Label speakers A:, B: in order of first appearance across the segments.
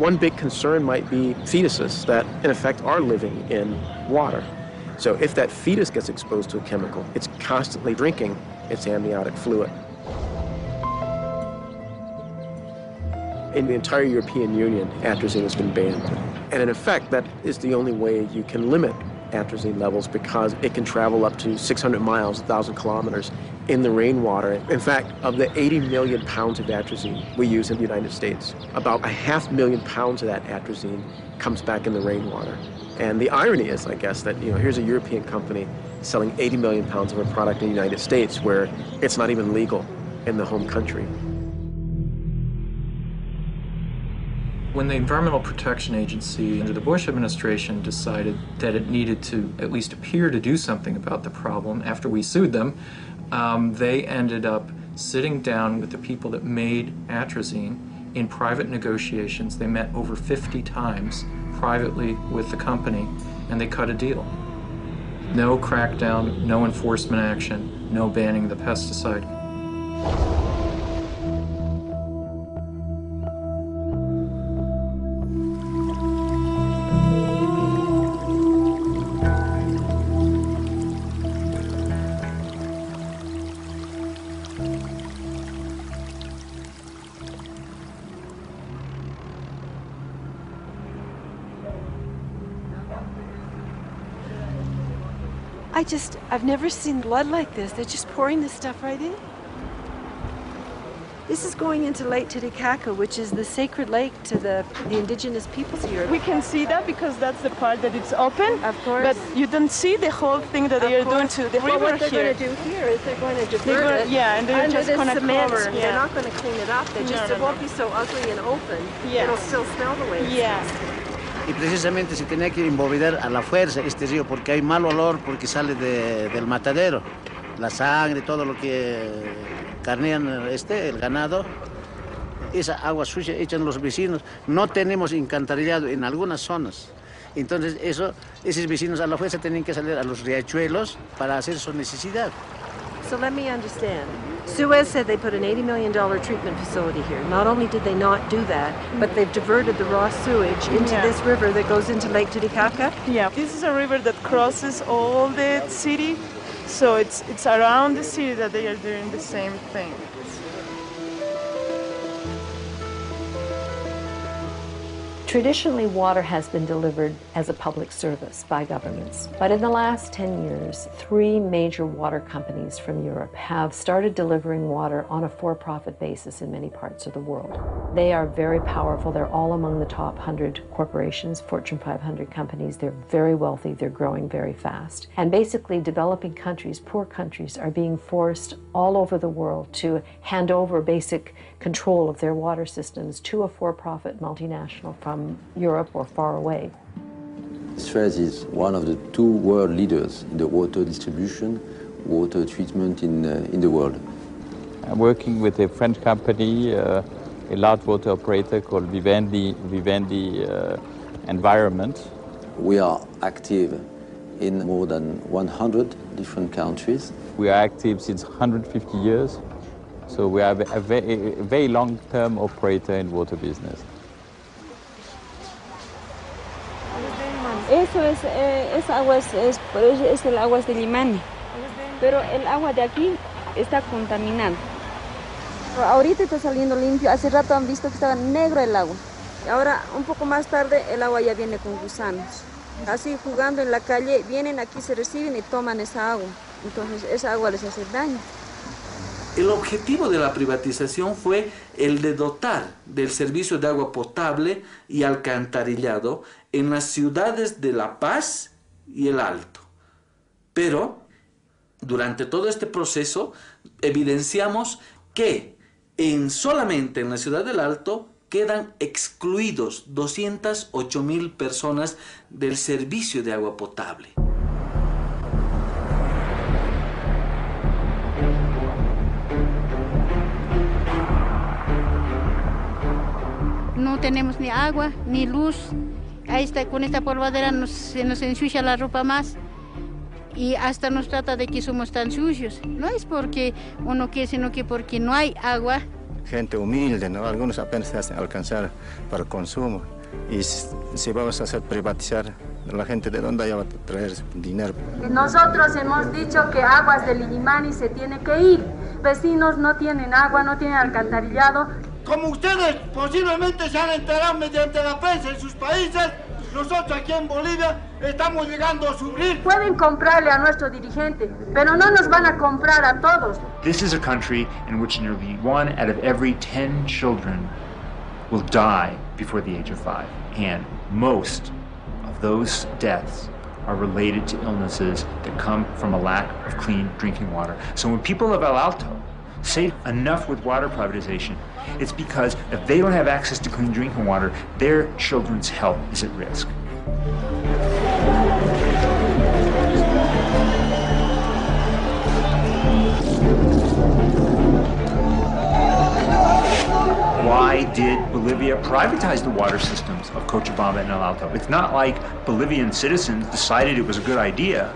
A: One big concern might be fetuses that, in effect, are living in water. So if that fetus gets exposed to a chemical, it's constantly drinking its amniotic fluid. In the entire European Union, atrazine has been banned. And in effect, that is the only way you can limit atrazine levels because it can travel up to 600 miles, 1,000 kilometers in the rainwater. In fact, of the 80 million pounds of atrazine we use in the United States, about 500,000 pounds of that atrazine comes back in the rainwater. And the irony is, I guess, that here's a European company selling 80 million pounds of a product in the United States where it's not even legal in the home country.
B: When the Environmental Protection Agency under the Bush administration decided that it needed to at least appear to do something about the problem after we sued them, they ended up sitting down with the people that made atrazine in private negotiations. They met over 50 times privately with the company, and they cut a deal. No crackdown, no enforcement action, no banning the pesticide.
C: I've never seen blood like this. They're just pouring this stuff right in. This is going into Lake Titicaca, which is the sacred lake to the indigenous peoples here.
D: We can see that because that's the part that it's open.
C: Of course.
D: But you don't see the whole thing that they are doing to the river here.
C: What they're going to do here is they're going to divert it.
D: Yeah, and they're just going to cover.
C: Yeah. They're not going to clean it up. It won't be so ugly and open.
D: Yeah.
C: It'll still smell the way it smells.
E: Y precisamente se tenía que inmobiliar a la fuerza este río porque hay mal olor porque sale del matadero, la sangre, todo lo que carnean el ganado. Esa agua sucia echan los vecinos. No tenemos alcantarillado en algunas zonas. Entonces esos vecinos a la fuerza tienen que salir a los riachuelos para hacer su necesidad.
C: So let me understand. Suez said they put an $80 million treatment facility here. Not only did they not do that, but they've diverted the raw sewage into this river that goes into Lake Titicaca.
D: Yeah, this is a river that crosses all the city, so it's around the city that they are doing the same thing.
F: Traditionally, water has been delivered as a public service by governments. But in the last 10 years, 3 major water companies from Europe have started delivering water on a for-profit basis in many parts of the world. They are very powerful. They're all among the top 100 corporations, Fortune 500 companies. They're very wealthy. They're growing very fast. And basically, developing countries, poor countries, are being forced all over the world to hand over basic control of their water systems to a for-profit multinational from Europe or far away.
G: Suez is one of the 2 world leaders in the water distribution, water treatment in the world.
H: I'm working with a French company, a large water operator called Vivendi Environment.
G: We are active in more than 100 different countries.
H: We are active since 150 years, so we are a very long-term operator in water business.
I: Esa agua es el agua de Limani, pero el agua de aquí está contaminada. Ahorita está saliendo limpio, hace rato han visto que estaba negro el agua. Ahora, un poco más tarde, el agua ya viene con gusanos. Así, jugando en la calle, vienen aquí, se reciben y toman esa agua. Entonces, esa agua les hace daño.
J: El objetivo de la privatización fue el de dotar del servicio de agua potable y alcantarillado en las ciudades de La Paz y El Alto. Pero, durante todo este proceso, evidenciamos que solamente en la ciudad del Alto quedan excluidos 208,000 personas del servicio de agua potable.
I: No tenemos ni agua, ni luz. Ahí está, con esta polvadera se nos ensucia la ropa más. Y hasta nos trata de que somos tan sucios. No es porque uno quiere, sino que porque no hay agua,
K: gente humilde, ¿no? Algunos apenas se hacen alcanzar para el consumo. Y si vamos a hacer privatizar, la gente de dónde va a traer dinero.
L: Nosotros hemos dicho que Aguas del Illimani se tiene que ir. Vecinos no tienen agua, no tienen alcantarillado.
M: Como ustedes posiblemente se han enterado mediante la prensa en sus países, nosotros aquí en Bolivia estamos llegando a sufrir.
L: Pueden comprarle a nuestro dirigente, pero no nos van a comprar a todos.
N: This is a country in which nearly 1 out of every 10 children will die before the age of 5. And most of those deaths are related to illnesses that come from a lack of clean drinking water. So when people of El Alto say enough with water privatization, it's because if they don't have access to clean drinking water, their children's health is at risk. Why did Bolivia privatize the water systems of Cochabamba and El Alto? It's not like Bolivian citizens decided it was a good idea.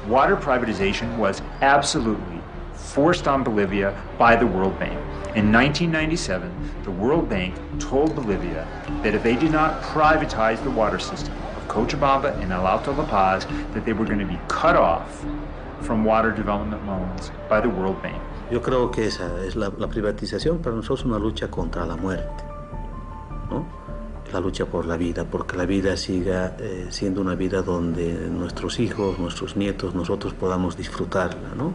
N: Water privatization was absolutely forced on Bolivia by the World Bank. In 1997, the World Bank told Bolivia that if they did not privatize the water system of Cochabamba and El Alto La Paz, that they were going to be cut off from water development loans by the World Bank.
O: Yo creo que esa es la privatización para nosotros es una lucha contra la muerte, ¿no? La lucha por la vida, porque la vida siga siendo una vida donde nuestros hijos, nuestros nietos, nosotros podamos disfrutarla, ¿no?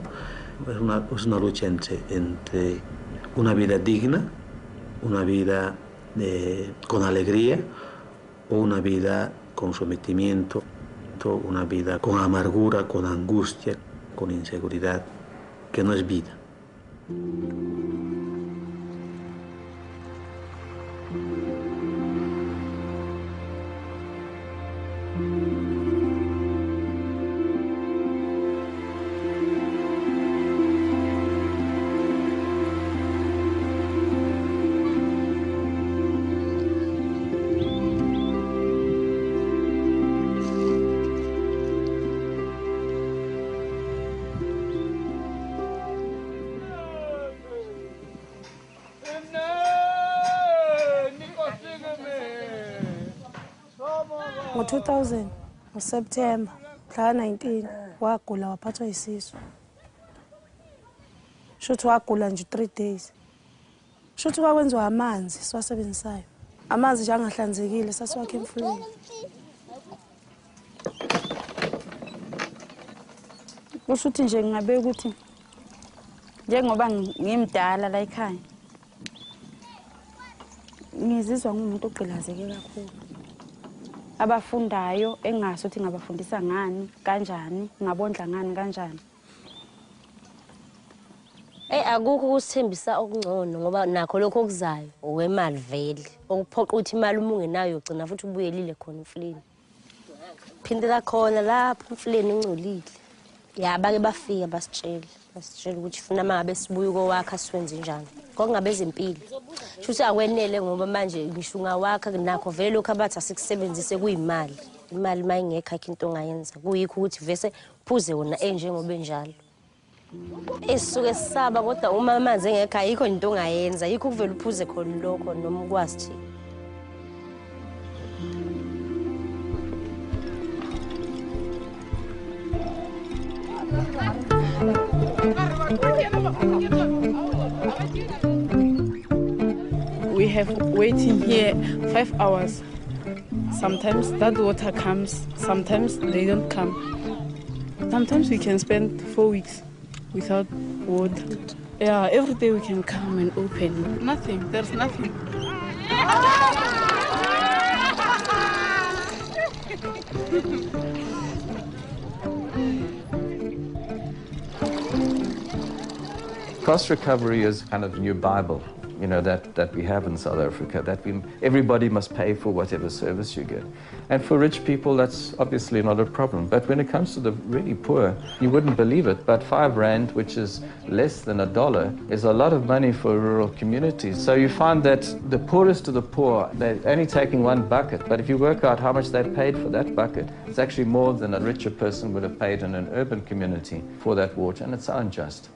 O: Es una lucha entre una vida digna, una vida con alegría o una vida con sometimiento, una vida con amargura, con angustia, con inseguridad, que no es vida.
P: Ngo-2000 ngoSeptemba mhla 19 wagula waphathwa yisisu. Shuthi wagula nje 3 days. Shuthi kwakwenziwa amanzi siwasebenzisayo. Amanzi nje angahlanzekile sasiwakha emfuleni. Kushuthi nje ngingabeka ukuthi njengoba ngimdala la ekhaya ngizizwa ngumuntu ogqilazeke kakhulu. Abafundayo engazi ukuthi ngabafundisa ngani kanjani ngabondla ngani kanjani.
Q: Akukho ukusithembisa okungcono ngoba nakho lokho okuzayo okwemali vele okuphoqa ukuthi imali uma ungenayo ugcina futhi ubuyelile khona emfuleni. Phindela khona lapho emfuleni ungcolile. Yaba-ke bafika basitshela ukuthi funa mangabe sibuye kowakha siwenze njani. Ngokungabe ezempilo. Shuthi akwenele ngoba manje ngisho ungawakha nakho vele lokho abathi asikusebenzise kuyimali. Imali mayingekho akho into ongayenza. Kuyikho ukuthi vese uphuze wona enjengoba enjalo. Esisuke sisaba kodwa uma amanzi engekho ayikho into ongayenza. Yikho kuvela uphuze khona lokho noma ukwazi thina.
R: We have waiting here 5 hours. Sometimes that water comes, sometimes they don't come. Sometimes we can spend 4 weeks without water. Yeah, every day we can come and open. Nothing, there's nothing.
S: Cost recovery is kind of the new Bible, you know, that we have in South Africa, that everybody must pay for whatever service you get. And for rich people, that's obviously not a problem. But when it comes to the really poor, you wouldn't believe it, but 5 rand, which is less than $1, is a lot of money for rural communities. So you find that the poorest of the poor, they're only taking 1 bucket, but if you work out how much they paid for that bucket, it's actually more than a richer person would have paid in an urban community for that water, and it's unjust.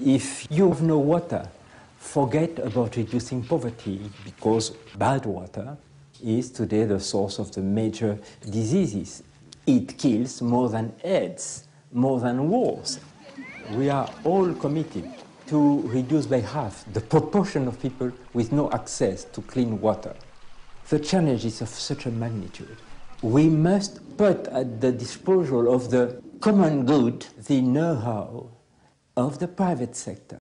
T: If you have no water, forget about reducing poverty, because bad water is today the source of the major diseases. It kills more than AIDS, more than wars. We are all committed to reduce by half the proportion of people with no access to clean water. The challenge is of such a magnitude. We must put at the disposal of the common good the know-how of the private sector.